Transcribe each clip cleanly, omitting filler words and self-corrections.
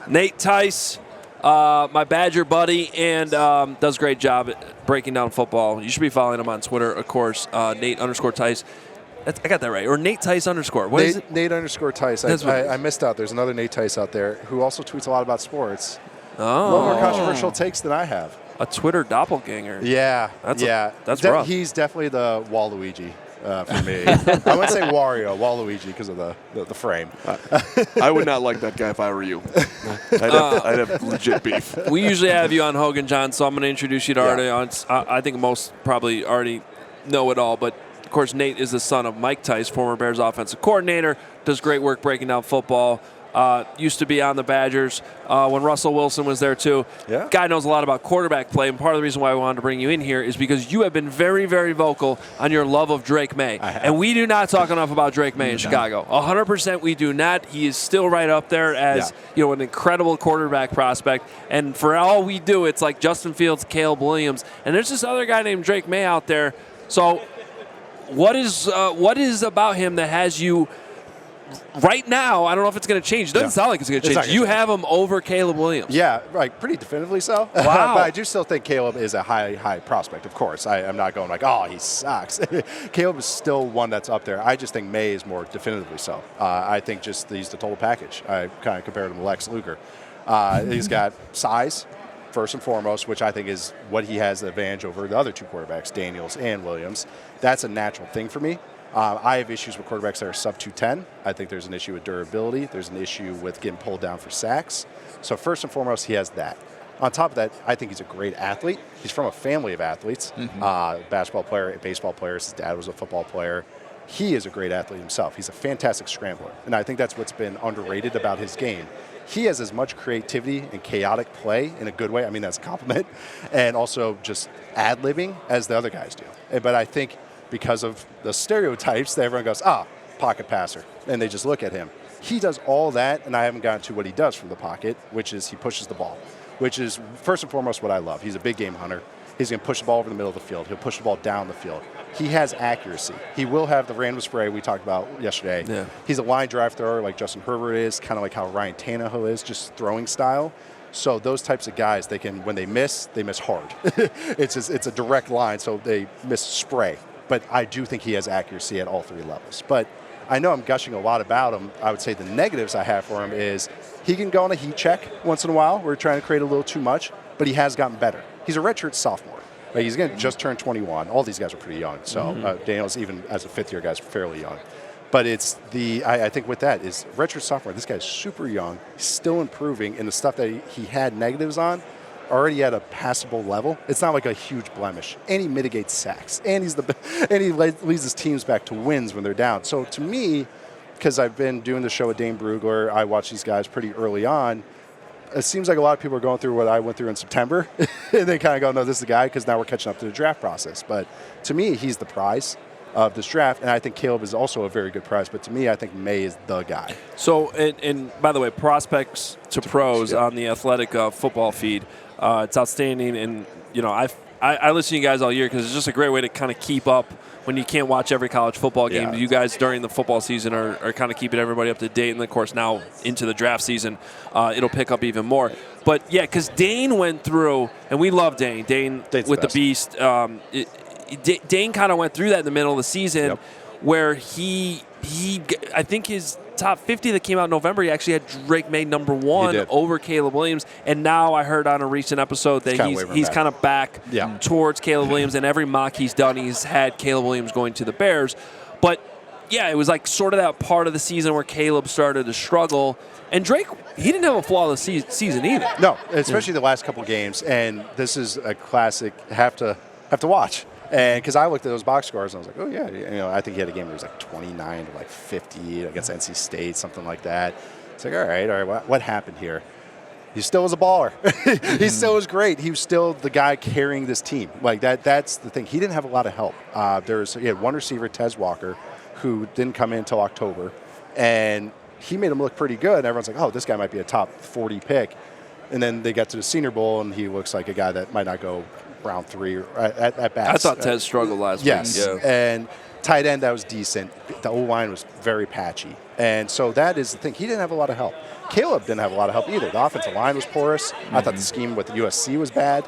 Nate Tice, my Badger buddy, and does a great job at breaking down football. You should be following him on Twitter, of course, Nate_Tice. I got that right. Or Nate Tice _. What is it? Nate_Tice. I missed out. There's another Nate Tice out there who also tweets a lot about sports. Oh. A little more controversial takes than I have. A Twitter doppelganger. Yeah. That's rough. He's definitely the Waluigi for me. I wouldn't say Wario, Waluigi, because of the frame. I would not like that guy if I were you. I'd have legit beef. We usually have you on Hogan John, so I'm going to introduce you to our audience. I think most probably already know it all, but of course, Nate is the son of Mike Tice, former Bears offensive coordinator, does great work breaking down football. Used to be on the Badgers when Russell Wilson was there, too. Yeah. Guy knows a lot about quarterback play, and part of the reason why we wanted to bring you in here is because you have been very, very vocal on your love of Drake Maye. And we do not talk enough about Drake Maye in Chicago. 100% we do not. He is still right up there as an incredible quarterback prospect. And for all we do, it's like Justin Fields, Caleb Williams. And there's this other guy named Drake Maye out there. So what is about him that has you right now? I don't know if it's going to change. It doesn't sound like it's going to change. You have him over Caleb Williams. Yeah, right. Pretty definitively so. Wow. But I do still think Caleb is a high prospect, of course. I'm not going like, oh, he sucks. Caleb is still one that's up there. I just think Maye is more definitively so. I think just he's the total package. I kind of compared him to Lex Luger. He's got size, first and foremost, which I think is what he has the advantage over the other two quarterbacks, Daniels and Williams. That's a natural thing for me. I have issues with quarterbacks that are sub 210. I think there's an issue with durability. There's an issue with getting pulled down for sacks. So first and foremost, he has that. On top of that, I think he's a great athlete. He's from a family of athletes, basketball player, baseball players. His dad was a football player. He is a great athlete himself. He's a fantastic scrambler. And I think that's what's been underrated about his game. He has as much creativity and chaotic play in a good way. I mean, that's a compliment. And also just ad-libbing as the other guys do. But I think because of the stereotypes that everyone goes, pocket passer. And they just look at him. He does all that, and I haven't gotten to what he does from the pocket, which is he pushes the ball, which is first and foremost what I love. He's a big game hunter. He's going to push the ball over the middle of the field. He'll push the ball down the field. He has accuracy. He will have the random spray we talked about yesterday. Yeah. He's a line drive thrower like Justin Herbert is, kind of like how Ryan Tannehill is, just throwing style. So those types of guys, they can, when they miss hard. It's a direct line, so they miss spray. But I do think he has accuracy at all three levels. But I know I'm gushing a lot about him. I would say the negatives I have for him is he can go on a heat check once in a while. We're trying to create a little too much, but he has gotten better. He's a redshirt sophomore. Right? He's going to just turn 21. All these guys are pretty young. So Daniels, even as a fifth-year guy, is fairly young. But it's I think with that is redshirt sophomore. This guy's super young. He's still improving. And the stuff that he had negatives on, already at a passable level. It's not like a huge blemish. And he mitigates sacks. And he leads his teams back to wins when they're down. So to me, because I've been doing the show with Dane Brugler, I watch these guys pretty early on. It seems like a lot of people are going through what I went through in September. And they kind of go, no, this is the guy, because now we're catching up to the draft process. But to me, he's the prize of this draft. And I think Caleb is also a very good prize. But to me, I think Maye is the guy. So, and by the way, prospects to pros on the Athletic football feed. It's outstanding, and I listen to you guys all year because it's just a great way to kind of keep up when you can't watch every college football game. You guys during the football season are kind of keeping everybody up to date, and of course now into the draft season, it'll pick up even more. But yeah, because Dane went through, and we love Dane. Dane's with the beast. Dane kind of went through that in the middle of the season, where he I think his top 50 that came out in November, he actually had Drake Maye number 1 over Caleb Williams. And now I heard on a recent episode that he's kind of back towards Caleb Williams. And every mock he's done, he's had Caleb Williams going to the Bears. But, yeah, it was like sort of that part of the season where Caleb started to struggle. And Drake, he didn't have a flawless season either. No, especially the last couple games. And this is a classic have to watch. And because I looked at those box scores and I was like, oh, yeah, I think he had a game where he was like 29 to like 50 against NC State, something like that. It's like, all right, what happened here? He still was a baller. He still was great. He was still the guy carrying this team. Like that's the thing. He didn't have a lot of help. He had one receiver, Tez Walker, who didn't come in until October. And he made him look pretty good. And everyone's like, oh, this guy might be a top 40 pick. And then they got to the Senior Bowl, and he looks like a guy that might not go round 3 at best. I thought Tez struggled last week. Yes, and Tight end, that was decent. The O-line was very patchy. And so that is the thing. He didn't have a lot of help. Caleb didn't have a lot of help either. The offensive line was porous. I thought the scheme with USC was bad,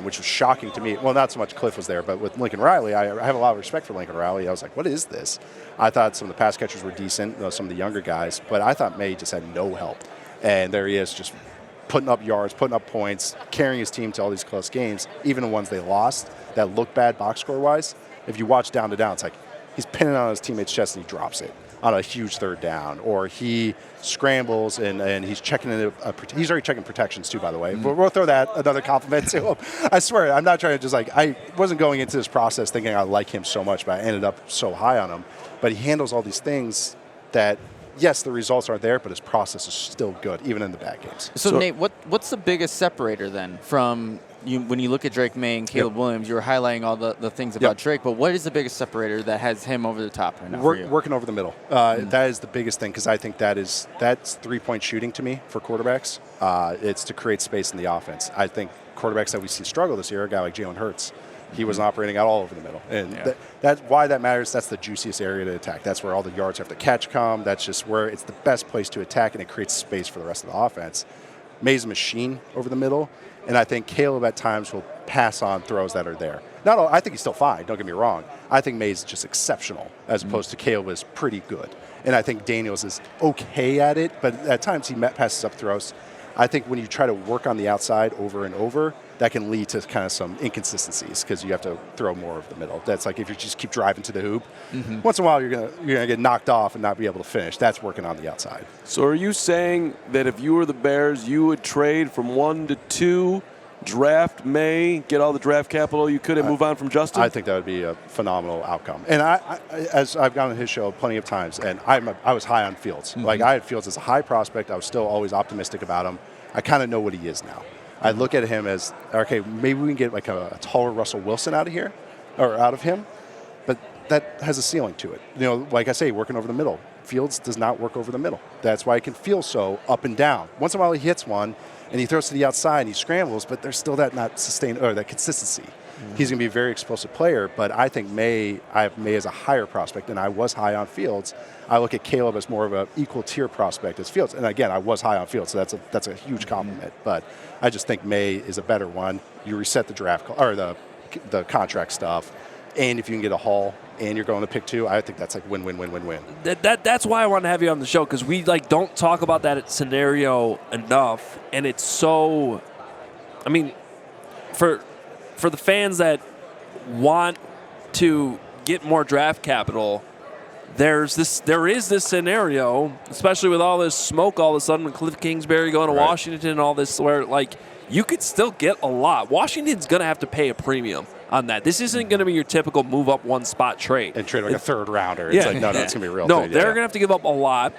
which was shocking to me. Well, not so much Cliff was there, but with Lincoln Riley, I have a lot of respect for Lincoln Riley. I was like, what is this? I thought some of the pass catchers were decent, some of the younger guys, but I thought Maye just had no help. And there he is, just putting up yards, putting up points, carrying his team to all these close games, even the ones they lost that look bad box score-wise. If you watch down to down, it's like he's pinning on his teammate's chest and he drops it on a huge third down, or he scrambles and he's checking into he's already checking protections too, by the way. We'll throw that another compliment to him. I swear, I'm not trying to just I wasn't going into this process thinking I like him so much, but I ended up so high on him. But he handles all these things that, yes, the results are there, but his process is still good, even in the bad games. So Nate, what's the biggest separator then from you when you look at Drake Maye and Caleb Williams? You were highlighting all the things about Drake, but what is the biggest separator that has him over the top right now for you? Working over the middle. That is the biggest thing, because I think that's three-point shooting to me for quarterbacks. It's to create space in the offense. I think quarterbacks that we see struggle this year, a guy like Jalen Hurts, he wasn't operating at all over the middle. And that's why that matters. That's the juiciest area to attack. That's where all the yards after catch come. That's just where it's the best place to attack, and it creates space for the rest of the offense. Maye's a machine over the middle, and I think Caleb at times will pass on throws that are there. I think he's still fine, don't get me wrong. I think Maye's just exceptional, as opposed to Caleb is pretty good. And I think Daniels is okay at it, but at times he passes up throws. I think when you try to work on the outside over and over, that can lead to kind of some inconsistencies, because you have to throw more of the middle. That's like if you just keep driving to the hoop, once in a while you're gonna get knocked off and not be able to finish. That's working on the outside. So are you saying that if you were the Bears, you would trade from 1 to 2, draft Maye, get all the draft capital you could, and move on from Justin? I think that would be a phenomenal outcome. And I as I've gone on his show plenty of times, and I was high on Fields. Like, I had Fields as a high prospect. I was still always optimistic about him. I kind of know what he is now. I look at him as, okay, maybe we can get like a taller Russell Wilson out of him, but that has a ceiling to it. Like I say, working over the middle. Fields does not work over the middle. That's why he can feel so up and down. Once in a while he hits one, and he throws to the outside and he scrambles, but there's still that that consistency. He's going to be a very explosive player, but I think I have Maye as a higher prospect, and I was high on Fields. I look at Caleb as more of an equal tier prospect as Fields. And again, I was high on Fields, so that's a huge compliment. But I just think Maye is a better one. You reset the draft or the contract stuff, and if you can get a haul and you're going to pick 2, I think that's like win. That's why I want to have you on the show, because we don't talk about that scenario enough, and it's so. I mean, for the fans that want to get more draft capital, there is this scenario, especially with all this smoke all of a sudden with Cliff Kingsbury going to Washington and all this, where you could still get a lot. Washington's going to have to pay a premium on that. This isn't going to be your typical move up one spot trade. And trade like a third rounder. It's like, no, it's going to be a real No, thing. they're going to have to give up a lot.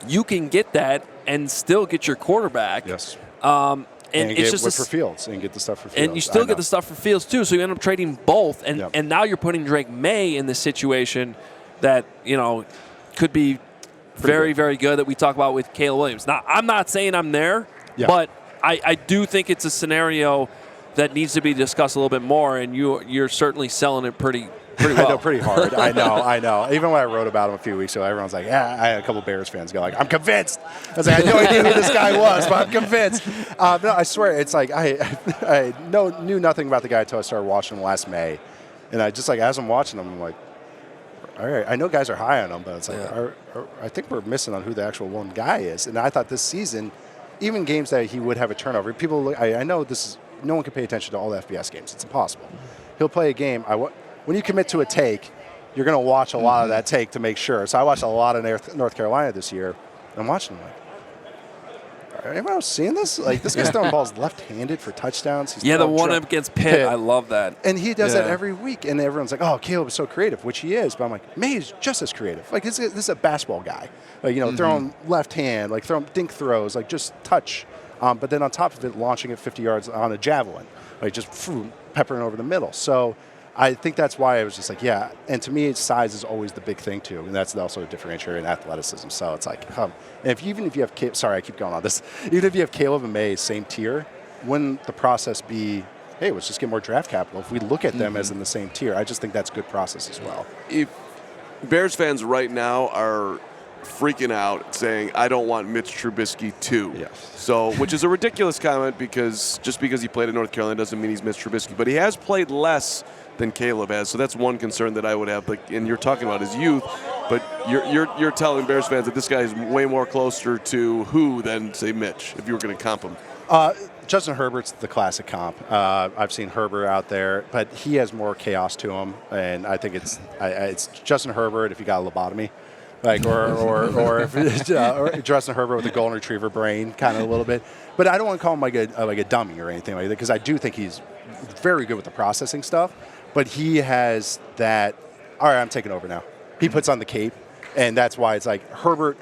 You can get that and still get your quarterback. Yes. And it's just for Fields and get the stuff for Fields. And you still get the stuff for Fields too, so you end up trading both. And now you're putting Drake Maye in this situation that could be very, very good that we talk about with Caleb Williams. Now, I'm not saying I'm there, but I do think it's a scenario that needs to be discussed a little bit more, and you're certainly selling it pretty well. I know, pretty hard. I know. Even when I wrote about him a few weeks ago, everyone's like, yeah, I had a couple Bears fans go like, I'm convinced. I was like, I had no idea who this guy was, but I'm convinced. No, I swear, it's like I knew nothing about the guy until I started watching him last May. And I just as I'm watching him, I'm like, all right, I know guys are high on him, but it's like, I think we're missing on who the actual one guy is. And I thought this season, even games that he would have a turnover, people, I know no one can pay attention to all the FBS games. It's impossible. He'll play a game. When you commit to a take, you're going to watch a lot of that take to make sure. So I watched a lot of North Carolina this year. And I'm watching him are anyone else seeing this? Like, this guy's throwing balls left-handed for touchdowns. He's the one up against Pitt. I love that. And he does that every week. And everyone's like, oh, Caleb is so creative, which he is. But I'm like, Maye's just as creative. Like, this is a basketball guy. Like, throwing left hand, like throwing dink throws, like just touch. But then on top of it, launching it 50 yards on a javelin. Like, just peppering over the middle. So I think that's why I was just like, yeah. And to me, size is always the big thing, too. And that's also a differentiator in athleticism. So it's like, even if you have – sorry, I keep going on this. Even if you have Caleb and Maye same tier, wouldn't the process be hey, let's just get more draft capital. If we look at them as in the same tier, I just think that's good process as well. If Bears fans right now are freaking out saying, I don't want Mitch Trubisky too. Yes. So, which is a ridiculous comment because just because he played in North Carolina doesn't mean he's Mitch Trubisky. But he has played less than Caleb has. So that's one concern that I would have. Like, and you're talking about his youth, but you're telling Bears fans that this guy is way more closer to who than, say, Mitch, if you were going to comp him. Justin Herbert's the classic comp. I've seen Herbert out there, but he has more chaos to him, and I think it's Justin Herbert if you got a lobotomy. Like or if or Justin Herbert with a golden retriever brain, kind of a little bit. But I don't want to call him like a dummy or anything like that, because I do think he's very good with the processing stuff. But he has that. All right, I'm taking over now. He puts on the cape, and that's why it's like Herbert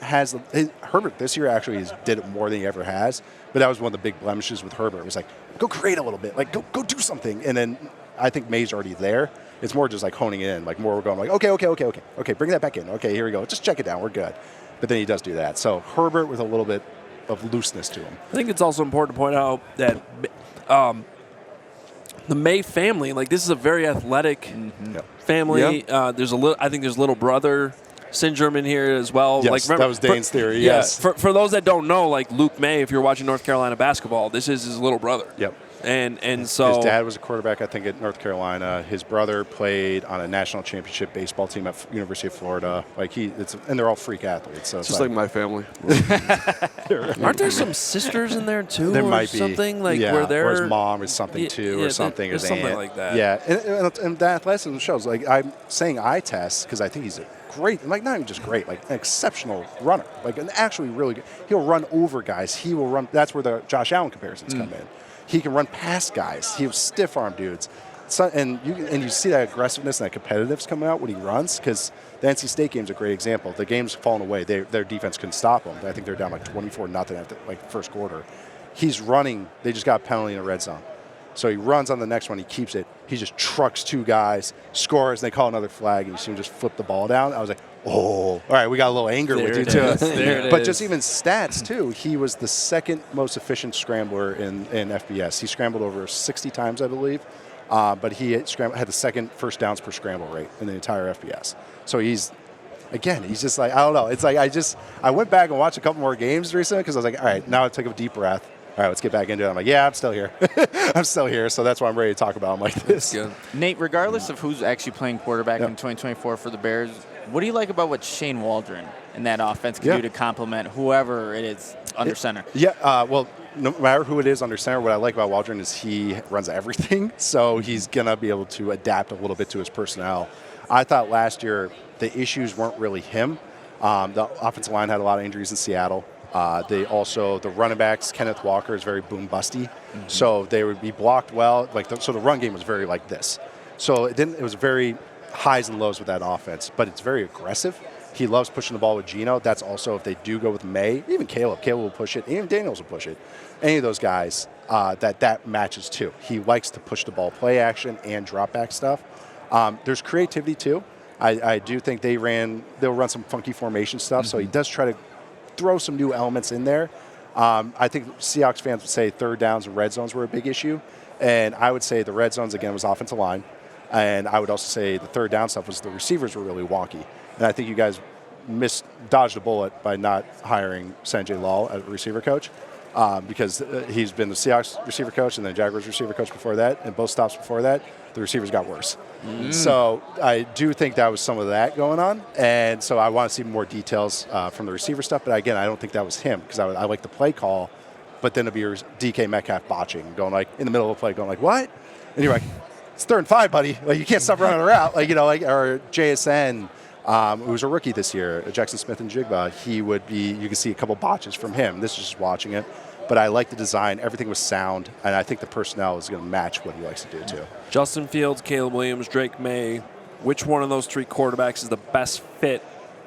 this year actually did it more than he ever has. But that was one of the big blemishes with Herbert. It was like, go create a little bit, like go do something, and then I think Maye's already there. It's more just like honing it in, like more we're going like, okay, bring that back in. Okay, here we go. Just check it down. We're good. But then he does do that. So Herbert with a little bit of looseness to him. I think it's also important to point out that the Maye family, like this is a very athletic family. Yeah. I think there's little brother syndrome in here as well. Yes, like, remember, that was Dane's theory. Yes. For those that don't know, like Luke Maye, if you're watching North Carolina basketball, this is his little brother. Yep. And so his dad was a quarterback, I think, at North Carolina. His brother played on a national championship baseball team at University of Florida. Like and they're all freak athletes. So it's Just like my family. aren't there some sisters in there too? There or might be something like yeah, where they're or his mom is something too, or something. There's his something aunt. like that. Yeah, and that athleticism shows. Like I'm saying, eye test because I think he's a great, like not even just great, like an exceptional runner, like an actually really good. He'll run over guys. He will run. That's where the Josh Allen comparisons come in. He can run past guys. He'll stiff arm dudes. So, and you see that aggressiveness and that competitiveness coming out when he runs, because the NC State game's a great example. The game's fallen away. Their defense couldn't stop them. I think they're down like 24-0 after like first quarter. He's running. They just got a penalty in the red zone. So he runs on the next one. He keeps it. He just trucks two guys, scores, and they call another flag, and you see him just flip the ball down. I was like, oh, all right, we got a little anger with you, too. But just even stats, too, he was the second most efficient scrambler in FBS. He scrambled over 60 times, I believe, but he had the second first downs per scramble rate in the entire FBS. So he's just like, I don't know. It's like I went back and watched a couple more games recently because I was like, all right, now I took a deep breath. All right, let's get back into it. I'm like, yeah, I'm still here. I'm still here, so that's why I'm ready to talk about him like this. Good. Nate, regardless of who's actually playing quarterback in 2024 for the Bears, what do you like about what Shane Waldron and that offense can do to complement whoever it is under center? Yeah, well, no matter who it is under center, what I like about Waldron is he runs everything, so he's going to be able to adapt a little bit to his personnel. I thought last year the issues weren't really him. The offensive line had a lot of injuries in Seattle. The running backs, Kenneth Walker is very boom busty, so they would be blocked well. So the run game was very like this. So it was very highs and lows with that offense, but it's very aggressive. He loves pushing the ball with Geno. That's also if they do go with Maye, even Caleb will push it. Even Daniels will push it. Any of those guys that matches too. He likes to push the ball, play action, and drop back stuff. There's creativity too. I do think they'll run some funky formation stuff. So he does try to throw some new elements in there. I think Seahawks fans would say third downs and red zones were a big issue. And I would say the red zones, again, was offensive line. And I would also say the third down stuff was the receivers were really wonky. And I think you guys dodged a bullet by not hiring Sanjay Lal as receiver coach because he's been the Seahawks receiver coach and then Jaguars receiver coach before that. And both stops before that, the receivers got worse. So I do think that was some of that going on. And so I want to see more details from the receiver stuff. But again, I don't think that was him because I like the play call. But then it'd be DK Metcalf botching, going like in the middle of a play, going like, what? And you're like, it's 3rd and 5, buddy. Like you can't stop running around. Or JSN, who was a rookie this year, Jackson Smith and Jigba, you can see a couple botches from him. This is just watching it. But I like the design. Everything was sound. And I think the personnel is going to match what he likes to do, too. Justin Fields, Caleb Williams, Drake Maye. Which one of those 3 quarterbacks is the best fit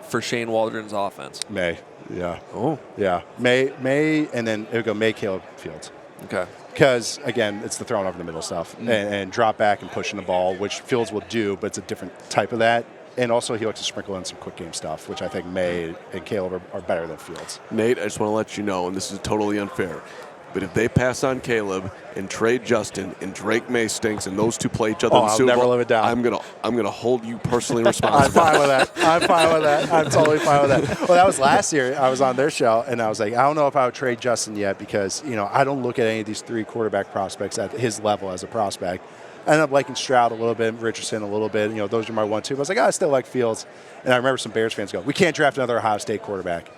for Shane Waldron's offense? Maye, yeah. Oh. Yeah. Maye, and then it would go Maye, Caleb, Fields. Okay. Because, again, it's the throwing over the middle stuff and drop back and pushing the ball, which Fields will do, but it's a different type of that. And also he likes to sprinkle in some quick game stuff, which I think Maye and Caleb are better than Fields. Nate, I just want to let you know, and this is totally unfair. But if they pass on Caleb and trade Justin and Drake Maye stinks and those two play each other in the I'll Super never Bowl, live it down. I'm gonna hold you personally I'm responsible. fine with that. I'm fine with that. I'm totally fine with that. Well, that was last year. I was on their show, and I was like, I don't know if I would trade Justin yet because, I don't look at any of these 3 quarterback prospects at his level as a prospect. I ended up liking Stroud a little bit, Richardson a little bit. Those are my 1-2. But I was like, I still like Fields. And I remember some Bears fans go, we can't draft another Ohio State quarterback.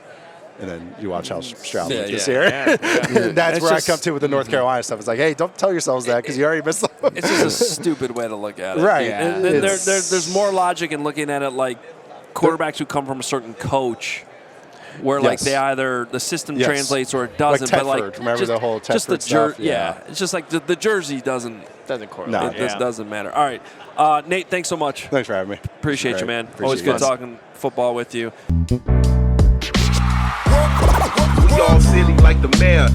And then you watch how Stroud looked this year. That's where I come to with the North Carolina stuff. It's like, hey, don't tell yourselves that because you already missed them. It's just a stupid way to look at it. Right. Yeah. And there's more logic in looking at it like quarterbacks who come from a certain coach where like they either the system translates or it doesn't. Like Tedford. But like Remember just, the whole Tedford just the stuff? it's just like the jersey doesn't correlate. No. It doesn't matter. All right, Nate, thanks so much. Thanks for having me. Appreciate you, man. Appreciate Always you good guys. talking football with you. We all silly like the mayor.